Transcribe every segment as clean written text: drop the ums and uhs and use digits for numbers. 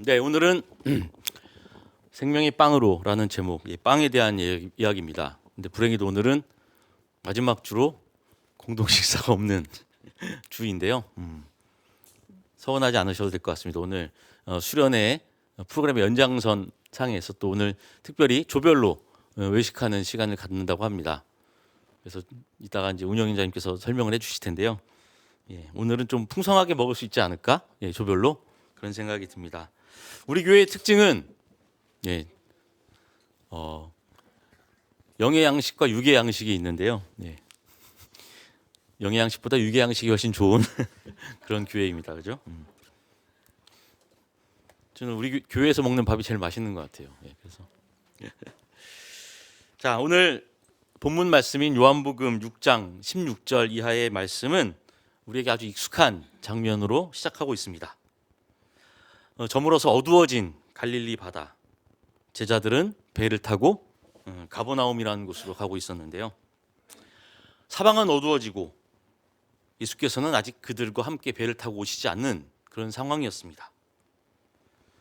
네, 오늘은 생명의 빵으로라는 제목, 빵에 대한 이야기입니다. 근데 불행히도 오늘은 마지막 주로 공동 식사가 없는 주인데요. 서운하지 않으셔도 될 것 같습니다. 오늘 수련회 프로그램의 연장선 상에서 또 오늘 특별히 조별로 외식하는 시간을 갖는다고 합니다. 그래서 이따가 이제 운영인자님께서 설명을 해주실 텐데요. 오늘은 좀 풍성하게 먹을 수 있지 않을까? 조별로 그런 생각이 듭니다. 우리 교회의 특징은 영의 양식과 육의 양식이 있는데요. 영의 양식보다 육의 양식이 훨씬 좋은 그런 교회입니다. 그죠? 저는 우리 교회에서 먹는 밥이 제일 맛있는 것 같아요. 그래서 자, 오늘 본문 말씀인 요한복음 6장 16절 이하의 말씀은 우리에게 아주 익숙한 장면으로 시작하고 있습니다. 저물어서 어두워진 갈릴리 바다, 제자들은 배를 타고 가버나움이라는 곳으로 가고 있었는데요. 사방은 어두워지고 예수께서는 아직 그들과 함께 배를 타고 오시지 않는 그런 상황이었습니다.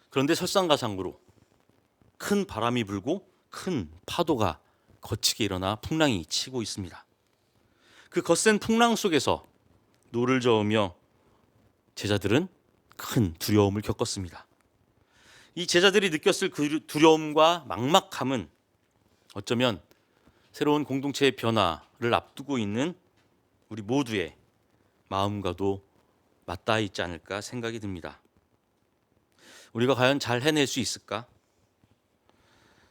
그런데 설상가상으로 큰 바람이 불고 큰 파도가 거치게 일어나 풍랑이 치고 있습니다. 그 거센 풍랑 속에서 노를 저으며 제자들은 큰 두려움을 겪었습니다. 이 제자들이 느꼈을 그 두려움과 막막함은 어쩌면 새로운 공동체의 변화를 앞두고 있는 우리 모두의 마음과도 맞닿아 있지 않을까 생각이 듭니다. 우리가 과연 잘 해낼 수 있을까?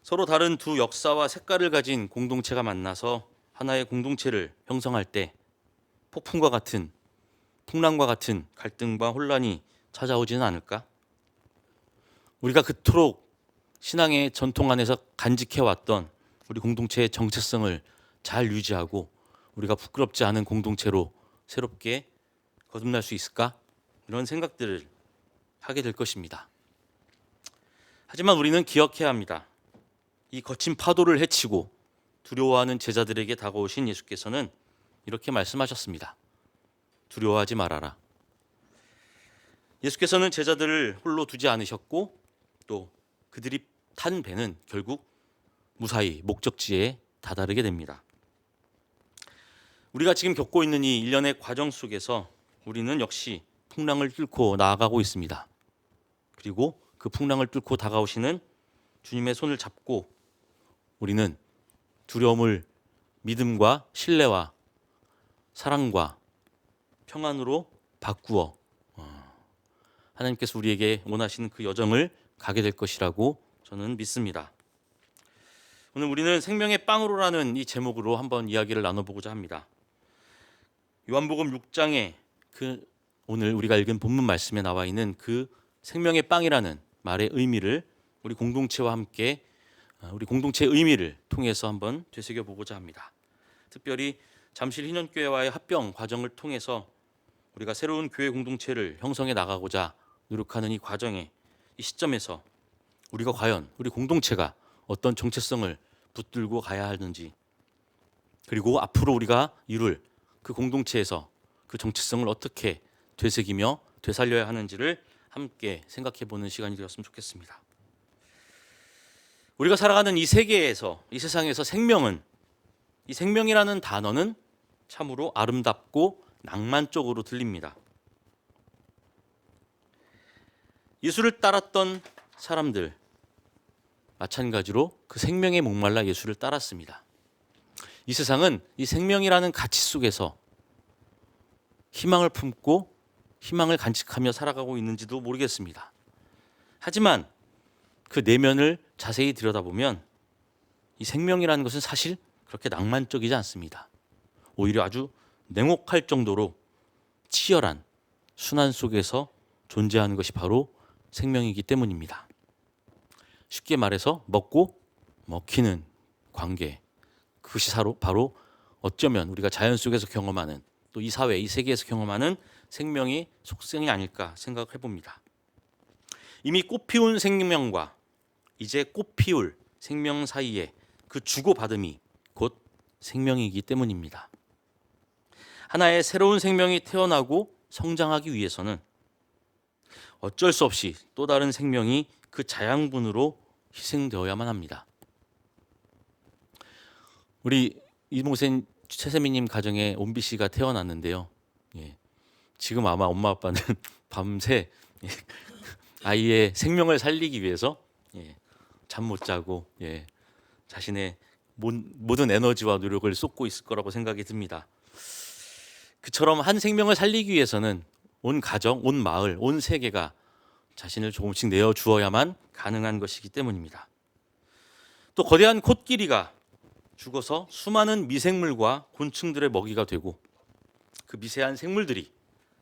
서로 다른 두 역사와 색깔을 가진 공동체가 만나서 하나의 공동체를 형성할 때 폭풍과 같은 풍랑과 같은 갈등과 혼란이 찾아오지는 않을까? 우리가 그토록 신앙의 전통 안에서 간직해왔던 우리 공동체의 정체성을 잘 유지하고 우리가 부끄럽지 않은 공동체로 새롭게 거듭날 수 있을까? 이런 생각들을 하게 될 것입니다. 하지만 우리는 기억해야 합니다. 이 거친 파도를 헤치고 두려워하는 제자들에게 다가오신 예수께서는 이렇게 말씀하셨습니다. 두려워하지 말아라. 예수께서는 제자들을 홀로 두지 않으셨고 또 그들이 탄 배는 결국 무사히 목적지에 다다르게 됩니다. 우리가 지금 겪고 있는 이 일련의 과정 속에서 우리는 역시 풍랑을 뚫고 나아가고 있습니다. 그리고 그 풍랑을 뚫고 다가오시는 주님의 손을 잡고 우리는 두려움을 믿음과 신뢰와 사랑과 평안으로 바꾸어 하나님께서 우리에게 원하시는 그 여정을 가게 될 것이라고 저는 믿습니다. 오늘 우리는 생명의 빵으로라는 이 제목으로 한번 이야기를 나눠보고자 합니다. 요한복음 6장에 그 오늘 우리가 읽은 본문 말씀에 나와 있는 그 생명의 빵이라는 말의 의미를 우리 공동체와 함께 우리 공동체의 의미를 통해서 한번 되새겨보고자 합니다. 특별히 잠실 희년교회와의 합병 과정을 통해서 우리가 새로운 교회 공동체를 형성해 나가고자 노력하는 이 과정에 이 시점에서 우리가 과연 우리 공동체가 어떤 정체성을 붙들고 가야 하는지, 그리고 앞으로 우리가 이룰 그 공동체에서 그 정체성을 어떻게 되새기며 되살려야 하는지를 함께 생각해보는 시간이 되었으면 좋겠습니다. 우리가 살아가는 이 세계에서, 이 세상에서 이 생명이라는 단어는 참으로 아름답고 낭만적으로 들립니다. 예수를 따랐던 사람들 마찬가지로 그 생명에 목말라 예수를 따랐습니다. 이 세상은 이 생명이라는 가치 속에서 희망을 품고 희망을 간직하며 살아가고 있는지도 모르겠습니다. 하지만 그 내면을 자세히 들여다보면 이 생명이라는 것은 사실 그렇게 낭만적이지 않습니다. 오히려 아주 냉혹할 정도로 치열한 순환 속에서 존재하는 것이 바로 생명이기 때문입니다. 쉽게 말해서 먹고 먹히는 관계, 그것이 바로 어쩌면 우리가 자연 속에서 경험하는, 또 이 사회, 이 세계에서 경험하는 생명의 속성이 아닐까 생각해 봅니다. 이미 꽃 피운 생명과 이제 꽃 피울 생명 사이에 그 주고받음이 곧 생명이기 때문입니다. 하나의 새로운 생명이 태어나고 성장하기 위해서는 어쩔 수 없이 또 다른 생명이 그 자양분으로 희생되어야만 합니다. 우리 이동생 최세미님 가정에 온비 씨가 태어났는데요. 예. 지금 아마 엄마 아빠는 밤새 예, 아이의 생명을 살리기 위해서 예, 잠 못 자고 예, 자신의 모든 에너지와 노력을 쏟고 있을 거라고 생각이 듭니다. 그처럼 한 생명을 살리기 위해서는 온 가정, 온 마을, 온 세계가 자신을 조금씩 내어 주어야만 가능한 것이기 때문입니다. 또 거대한 코끼리가 죽어서 수많은 미생물과 곤충들의 먹이가 되고 그 미세한 생물들이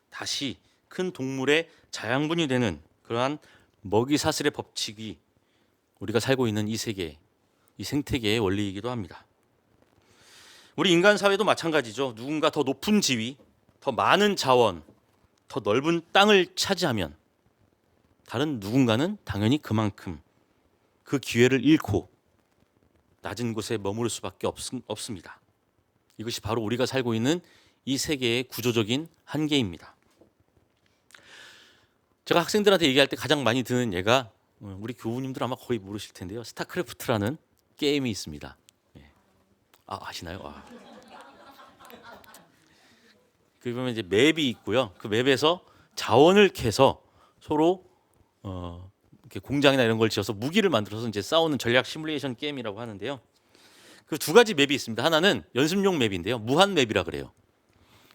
다시 큰 동물의 자양분이 되는 그러한 먹이 사슬의 법칙이 우리가 살고 있는 이 세계, 이 생태계의 원리이기도 합니다. 우리 인간 사회도 마찬가지죠. 누군가 더 높은 지위, 더 많은 자원, 더 넓은 땅을 차지하면 다른 누군가는 당연히 그만큼 그 기회를 잃고 낮은 곳에 머무를 수밖에 없습니다. 이것이 바로 우리가 살고 있는 이 세계의 구조적인 한계입니다. 제가 학생들한테 얘기할 때 가장 많이 드는 예가 우리 교우님들 아마 거의 모르실 텐데요. 스타크래프트라는 게임이 있습니다. 예. 아시나요? 그러면 이제 맵이 있고요. 그 맵에서 자원을 캐서 서로 이렇게 공장이나 이런 걸 지어서 무기를 만들어서 이제 싸우는 전략 시뮬레이션 게임이라고 하는데요. 그 두 가지 맵이 있습니다. 하나는 연습용 맵인데요. 무한 맵이라 그래요.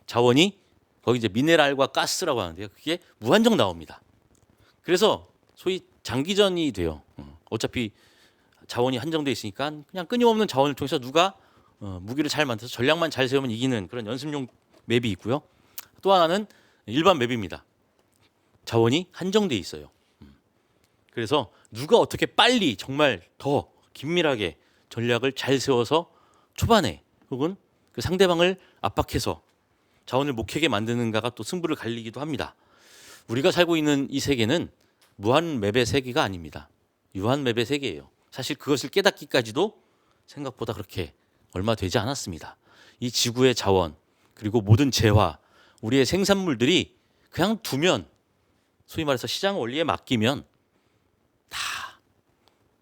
자원이 거기 이제 미네랄과 가스라고 하는데요. 그게 무한정 나옵니다. 그래서 소위 장기전이 돼요. 어차피 자원이 한정돼 있으니까 그냥 끊임없는 자원을 통해서 누가 무기를 잘 만들어서 전략만 잘 세우면 이기는 그런 연습용 맵이 있고요. 또 하나는 일반 맵입니다. 자원이 한정돼 있어요. 그래서 누가 어떻게 빨리 정말 더 긴밀하게 전략을 잘 세워서 초반에 혹은 그 상대방을 압박해서 자원을 못 캐게 만드는가가 또 승부를 갈리기도 합니다. 우리가 살고 있는 이 세계는 무한 맵의 세계가 아닙니다. 유한 맵의 세계예요. 사실 그것을 깨닫기까지도 생각보다 그렇게 얼마 되지 않았습니다. 이 지구의 자원 그리고 모든 재화, 우리의 생산물들이 그냥 두면 소위 말해서 시장 원리에 맡기면 다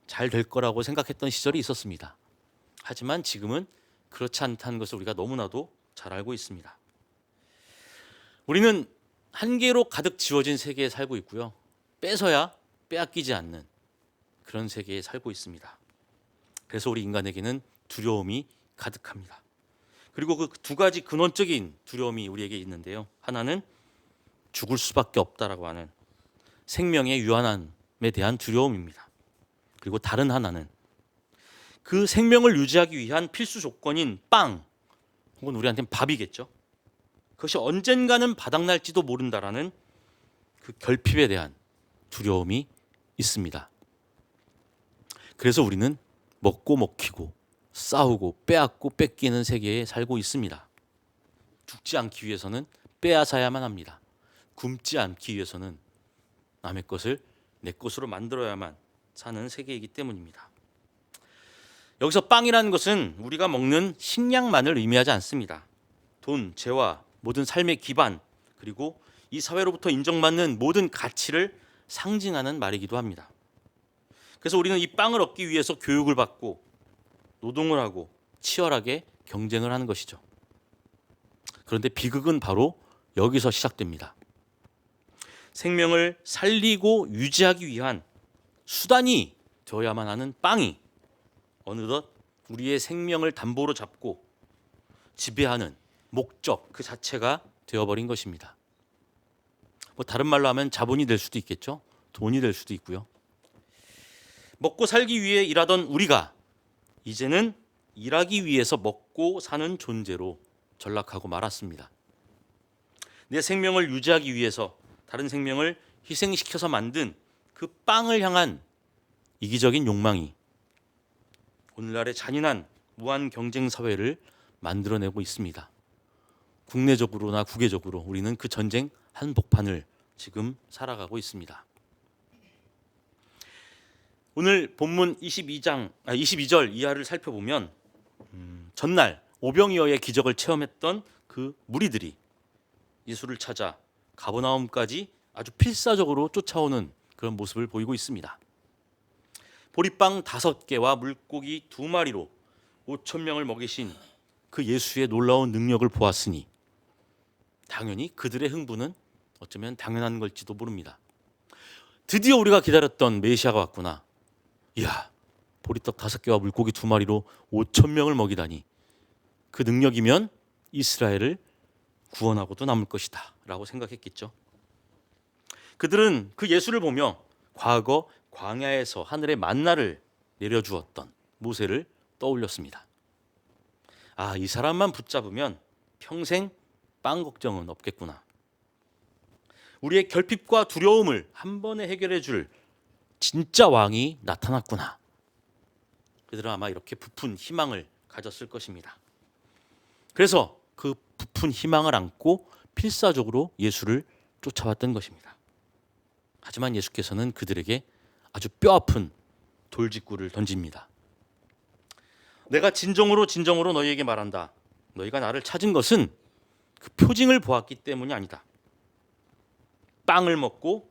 잘 될 거라고 생각했던 시절이 있었습니다. 하지만 지금은 그렇지 않다는 것을 우리가 너무나도 잘 알고 있습니다. 우리는 한계로 가득 지워진 세계에 살고 있고요. 뺏어야 빼앗기지 않는 그런 세계에 살고 있습니다. 그래서 우리 인간에게는 두려움이 가득합니다. 그리고 그 두 가지 근원적인 두려움이 우리에게 있는데요. 하나는 죽을 수밖에 없다라고 하는 생명의 유한함에 대한 두려움입니다. 그리고 다른 하나는 그 생명을 유지하기 위한 필수 조건인 빵 혹은 우리한테는 밥이겠죠. 그것이 언젠가는 바닥날지도 모른다라는 그 결핍에 대한 두려움이 있습니다. 그래서 우리는 먹고 먹히고 싸우고 빼앗고 뺏기는 세계에 살고 있습니다. 죽지 않기 위해서는 빼앗아야만 합니다. 굶지 않기 위해서는 남의 것을 내 것으로 만들어야만 사는 세계이기 때문입니다. 여기서 빵이라는 것은 우리가 먹는 식량만을 의미하지 않습니다. 돈, 재화, 모든 삶의 기반, 그리고 이 사회로부터 인정받는 모든 가치를 상징하는 말이기도 합니다. 그래서 우리는 이 빵을 얻기 위해서 교육을 받고 노동을 하고 치열하게 경쟁을 하는 것이죠. 그런데 비극은 바로 여기서 시작됩니다. 생명을 살리고 유지하기 위한 수단이 되어야만 하는 빵이 어느덧 우리의 생명을 담보로 잡고 지배하는 목적 그 자체가 되어버린 것입니다. 뭐 다른 말로 하면 자본이 될 수도 있겠죠. 돈이 될 수도 있고요. 먹고 살기 위해 일하던 우리가 이제는 일하기 위해서 먹고 사는 존재로 전락하고 말았습니다. 내 생명을 유지하기 위해서 다른 생명을 희생시켜서 만든 그 빵을 향한 이기적인 욕망이 오늘날의 잔인한 무한 경쟁 사회를 만들어내고 있습니다. 국내적으로나 국외적으로 우리는 그 전쟁 한복판을 지금 살아가고 있습니다. 오늘 본문 22절 이하를 살펴보면 전날 오병이어의 기적을 체험했던 그 무리들이 예수를 찾아 가버나움까지 아주 필사적으로 쫓아오는 그런 모습을 보이고 있습니다. 보리빵 5개와 물고기 2마리로 5천 명을 먹이신 그 예수의 놀라운 능력을 보았으니 당연히 그들의 흥분은 어쩌면 당연한 걸지도 모릅니다. 드디어 우리가 기다렸던 메시아가 왔구나. 이야, 보리떡 5개와 물고기 2마리로 5천 명을 먹이다니. 그 능력이면 이스라엘을 구원하고도 남을 것이다 라고 생각했겠죠. 그들은 그 예수를 보며 과거 광야에서 하늘의 만나를 내려주었던 모세를 떠올렸습니다. 아, 이 사람만 붙잡으면 평생 빵 걱정은 없겠구나. 우리의 결핍과 두려움을 한 번에 해결해 줄 진짜 왕이 나타났구나. 그들은 아마 이렇게 부푼 희망을 가졌을 것입니다. 그래서 그 부푼 희망을 안고 필사적으로 예수를 쫓아왔던 것입니다. 하지만 예수께서는 그들에게 아주 뼈아픈 돌직구를 던집니다. 내가 진정으로 너희에게 말한다. 너희가 나를 찾은 것은 그 표징을 보았기 때문이 아니다. 빵을 먹고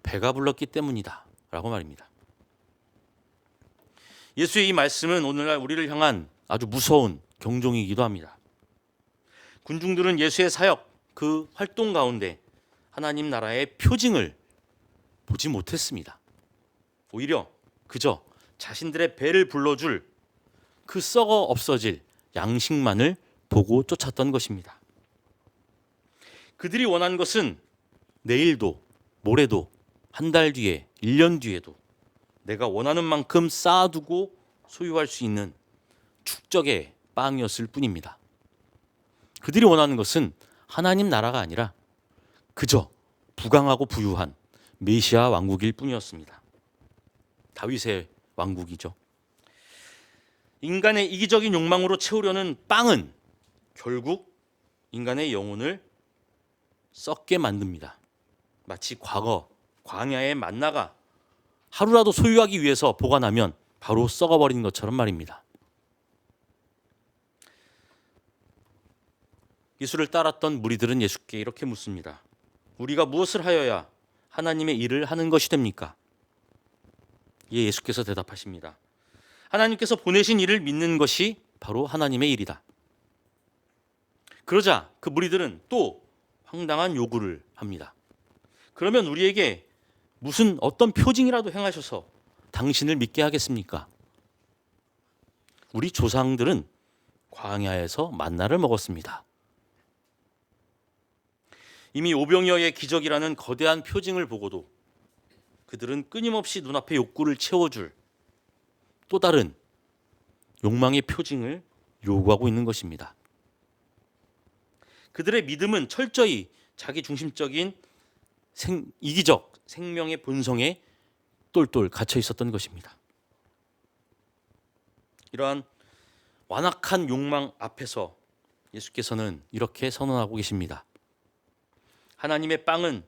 배가 불렀기 때문이다 라고 말입니다. 예수의 이 말씀은 오늘날 우리를 향한 아주 무서운 경종이기도 합니다. 군중들은 예수의 사역, 그 활동 가운데 하나님 나라의 표징을 보지 못했습니다. 오히려 그저 자신들의 배를 불러줄 그 썩어 없어질 양식만을 보고 쫓았던 것입니다. 그들이 원한 것은 내일도, 모레도, 한 달 뒤에, 1년 뒤에도 내가 원하는 만큼 쌓아두고 소유할 수 있는 축적의 빵이었을 뿐입니다. 그들이 원하는 것은 하나님 나라가 아니라 그저 부강하고 부유한 메시아 왕국일 뿐이었습니다. 다윗의 왕국이죠. 인간의 이기적인 욕망으로 채우려는 빵은 결국 인간의 영혼을 썩게 만듭니다. 마치 과거 광야의 만나가 하루라도 소유하기 위해서 보관하면 바로 썩어버리는 것처럼 말입니다. 예수를 따랐던 무리들은 예수께 이렇게 묻습니다. 우리가 무엇을 하여야 하나님의 일을 하는 것이 됩니까? 예, 예수께서 대답하십니다. 하나님께서 보내신 일을 믿는 것이 바로 하나님의 일이다. 그러자 그 무리들은 또 황당한 요구를 합니다. 그러면 우리에게 무슨 어떤 표징이라도 행하셔서 당신을 믿게 하겠습니까? 우리 조상들은 광야에서 만나를 먹었습니다. 이미 오병이어의 기적이라는 거대한 표징을 보고도 그들은 끊임없이 눈앞의 욕구를 채워줄 또 다른 욕망의 표징을 요구하고 있는 것입니다. 그들의 믿음은 철저히 자기 중심적인 이기적 생명의 본성에 똘똘 갇혀 있었던 것입니다. 이러한 완악한 욕망 앞에서 예수께서는 이렇게 선언하고 계십니다. 하나님의 빵은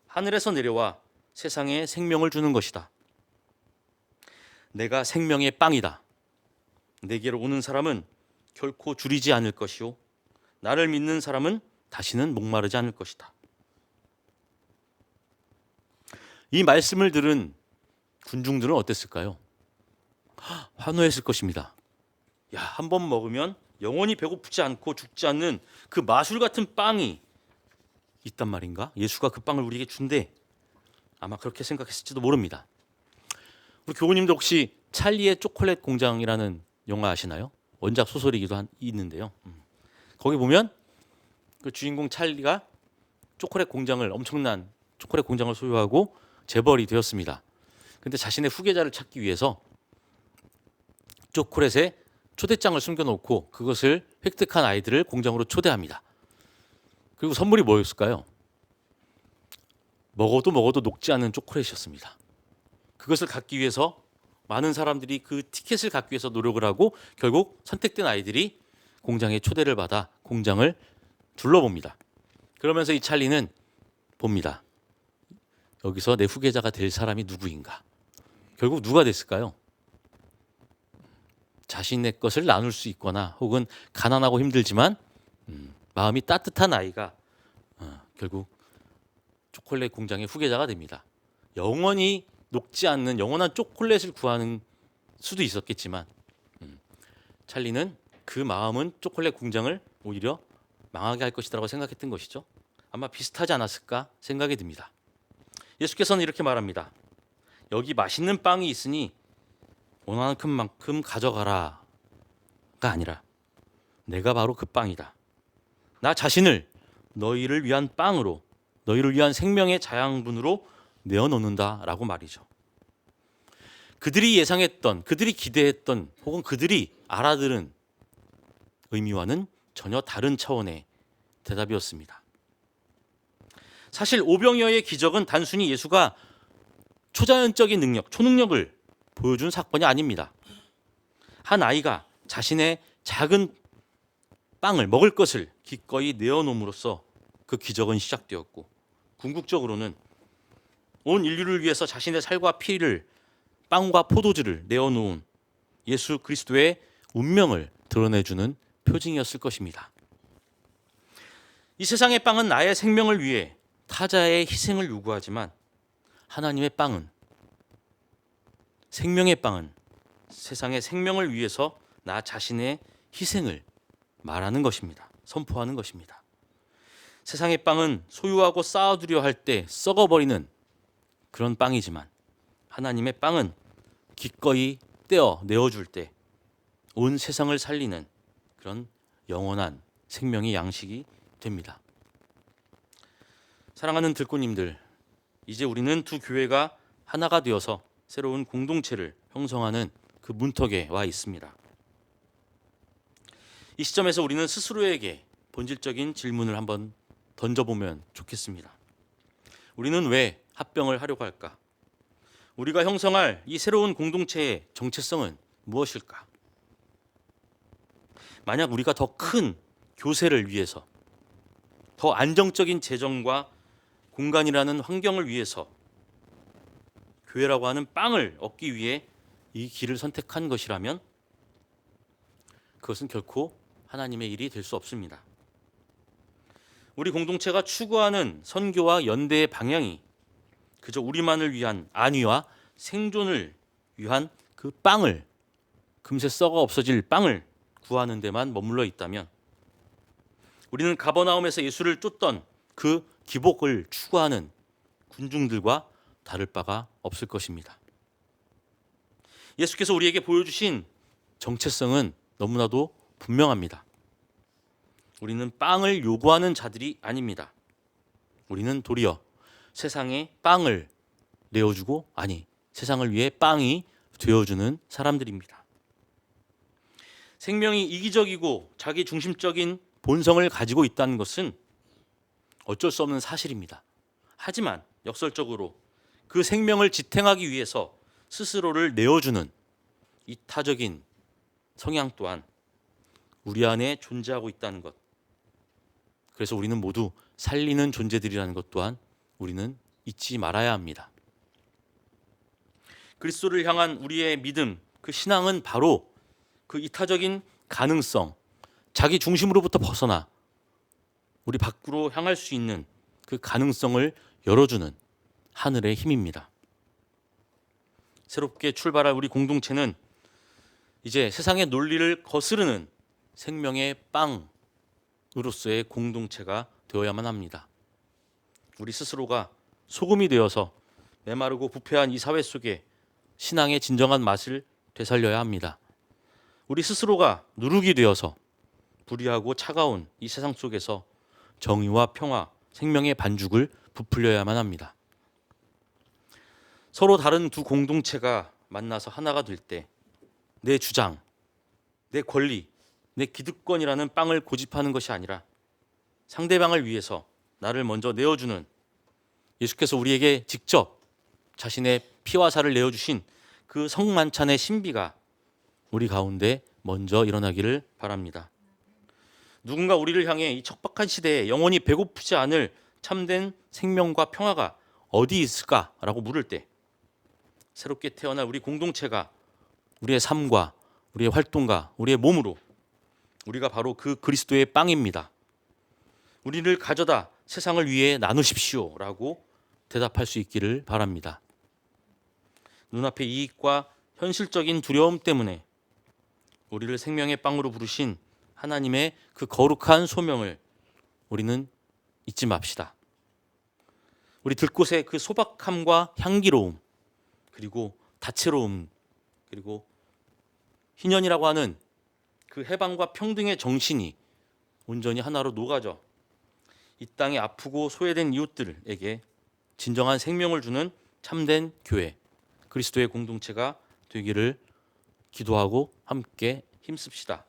하늘에서 내려와 세상에 생명을 주는 것이다. 내가 생명의 빵이다. 내게로 오는 사람은 결코 줄이지 않을 것이요 나를 믿는 사람은 다시는 목마르지 않을 것이다. 이 말씀을 들은 군중들은 어땠을까요? 환호했을 것입니다. 야, 한 번 먹으면 영원히 배고프지 않고 죽지 않는 그 마술 같은 빵이 있단 말인가? 예수가 그 빵을 우리에게 준대. 아마 그렇게 생각했을지도 모릅니다. 우리 교우님들 혹시 찰리의 초콜릿 공장이라는 영화 아시나요? 원작 소설이기도 있는데요. 거기 보면 그 주인공 찰리가 엄청난 초콜릿 공장을 소유하고 재벌이 되었습니다. 근데 자신의 후계자를 찾기 위해서 초콜릿에 초대장을 숨겨놓고 그것을 획득한 아이들을 공장으로 초대합니다. 그리고 선물이 뭐였을까요? 먹어도 녹지 않는 초콜릿이었습니다. 그것을 갖기 위해서 많은 사람들이 그 티켓을 갖기 위해서 노력을 하고 결국 선택된 아이들이 공장에 초대를 받아 공장을 둘러봅니다. 그러면서 이 찰리는 봅니다. 여기서 내 후계자가 될 사람이 누구인가? 결국 누가 됐을까요? 자신의 것을 나눌 수 있거나 혹은 가난하고 힘들지만 마음이 따뜻한 아이가 결국 초콜릿 공장의 후계자가 됩니다. 영원히 녹지 않는 영원한 초콜릿을 구하는 수도 있었겠지만 찰리는 그 마음은 초콜릿 공장을 오히려 망하게 할 것이라고 생각했던 것이죠. 아마 비슷하지 않았을까 생각이 듭니다. 예수께서는 이렇게 말합니다. 여기 맛있는 빵이 있으니 원하는 만큼 가져가라가 아니라 내가 바로 그 빵이다. 나 자신을 너희를 위한 빵으로, 너희를 위한 생명의 자양분으로 내어놓는다라고 말이죠. 그들이 예상했던, 그들이 기대했던, 혹은 그들이 알아들은 의미와는 전혀 다른 차원의 대답이었습니다. 사실 오병이어의 기적은 단순히 예수가 초자연적인 능력, 초능력을 보여준 사건이 아닙니다. 한 아이가 자신의 작은 빵을 먹을 것을 기꺼이 내어놓음으로써 그 기적은 시작되었고, 궁극적으로는 온 인류를 위해서 자신의 살과 피를, 빵과 포도주를 내어놓은 예수 그리스도의 운명을 드러내주는 표징이었을 것입니다. 이 세상의 빵은 나의 생명을 위해 타자의 희생을 요구하지만 하나님의 빵은, 생명의 빵은 세상의 생명을 위해서 나 자신의 희생을 말하는 것입니다. 선포하는 것입니다. 세상의 빵은 소유하고 쌓아두려 할 때 썩어버리는 그런 빵이지만 하나님의 빵은 기꺼이 떼어 내어줄 때 온 세상을 살리는 그런 영원한 생명의 양식이 됩니다. 사랑하는 들꽃님들, 이제 우리는 두 교회가 하나가 되어서 새로운 공동체를 형성하는 그 문턱에 와 있습니다. 이 시점에서 우리는 스스로에게 본질적인 질문을 한번 던져보면 좋겠습니다. 우리는 왜 합병을 하려고 할까? 우리가 형성할 이 새로운 공동체의 정체성은 무엇일까? 만약 우리가 더 큰 교세를 위해서, 더 안정적인 재정과 공간이라는 환경을 위해서 교회라고 하는 빵을 얻기 위해 이 길을 선택한 것이라면 그것은 결코 하나님의 일이 될 수 없습니다. 우리 공동체가 추구하는 선교와 연대의 방향이 그저 우리만을 위한 안위와 생존을 위한 그 빵을, 금세 썩어 없어질 빵을 구하는 데만 머물러 있다면 우리는 가버나움에서 예수를 쫓던 그 기복을 추구하는 군중들과 다를 바가 없을 것입니다. 예수께서 우리에게 보여주신 정체성은 너무나도 분명합니다. 우리는 빵을 요구하는 자들이 아닙니다. 우리는 도리어 세상에 빵을 내어주고, 아니, 세상을 위해 빵이 되어주는 사람들입니다. 생명이 이기적이고 자기 중심적인 본성을 가지고 있다는 것은 어쩔 수 없는 사실입니다. 하지만 역설적으로 그 생명을 지탱하기 위해서 스스로를 내어주는 이타적인 성향 또한 우리 안에 존재하고 있다는 것. 그래서 우리는 모두 살리는 존재들이라는 것 또한 우리는 잊지 말아야 합니다. 그리스도를 향한 우리의 믿음, 그 신앙은 바로 그 이타적인 가능성, 자기 중심으로부터 벗어나 우리 밖으로 향할 수 있는 그 가능성을 열어주는 하늘의 힘입니다. 새롭게 출발할 우리 공동체는 이제 세상의 논리를 거스르는 생명의 빵으로서의 공동체가 되어야만 합니다. 우리 스스로가 소금이 되어서 메마르고 부패한 이 사회 속에 신앙의 진정한 맛을 되살려야 합니다. 우리 스스로가 누룩이 되어서 불의하고 차가운 이 세상 속에서 정의와 평화, 생명의 반죽을 부풀려야만 합니다. 서로 다른 두 공동체가 만나서 하나가 될 때 내 주장, 내 권리, 내 기득권이라는 빵을 고집하는 것이 아니라 상대방을 위해서 나를 먼저 내어주는, 예수께서 우리에게 직접 자신의 피와 살을 내어주신 그 성만찬의 신비가 우리 가운데 먼저 일어나기를 바랍니다. 누군가 우리를 향해 이 척박한 시대에 영원히 배고프지 않을 참된 생명과 평화가 어디 있을까라고 물을 때 새롭게 태어날 우리 공동체가 우리의 삶과 우리의 활동과 우리의 몸으로 우리가 바로 그 그리스도의 빵입니다. 우리를 가져다 세상을 위해 나누십시오라고 대답할 수 있기를 바랍니다. 눈앞의 이익과 현실적인 두려움 때문에 우리를 생명의 빵으로 부르신 하나님의 그 거룩한 소명을 우리는 잊지 맙시다. 우리 들꽃의 그 소박함과 향기로움, 그리고 다채로움, 그리고 희년이라고 하는 그 해방과 평등의 정신이 온전히 하나로 녹아져 이 땅에 아프고 소외된 이웃들에게 진정한 생명을 주는 참된 교회, 그리스도의 공동체가 되기를 기도하고 함께 힘씁시다.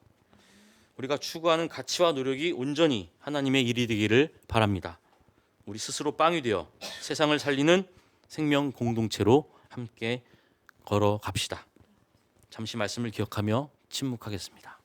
우리가 추구하는 가치와 노력이 온전히 하나님의 일이 되기를 바랍니다. 우리 스스로 빵이 되어 세상을 살리는 생명 공동체로 함께 걸어갑시다. 잠시 말씀을 기억하며 침묵하겠습니다.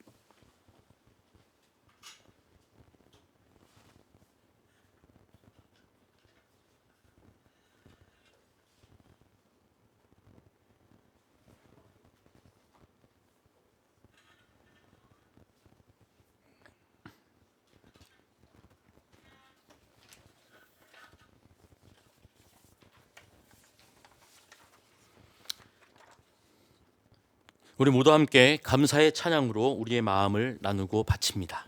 우리 모두 함께 감사의 찬양으로 우리의 마음을 나누고 바칩니다.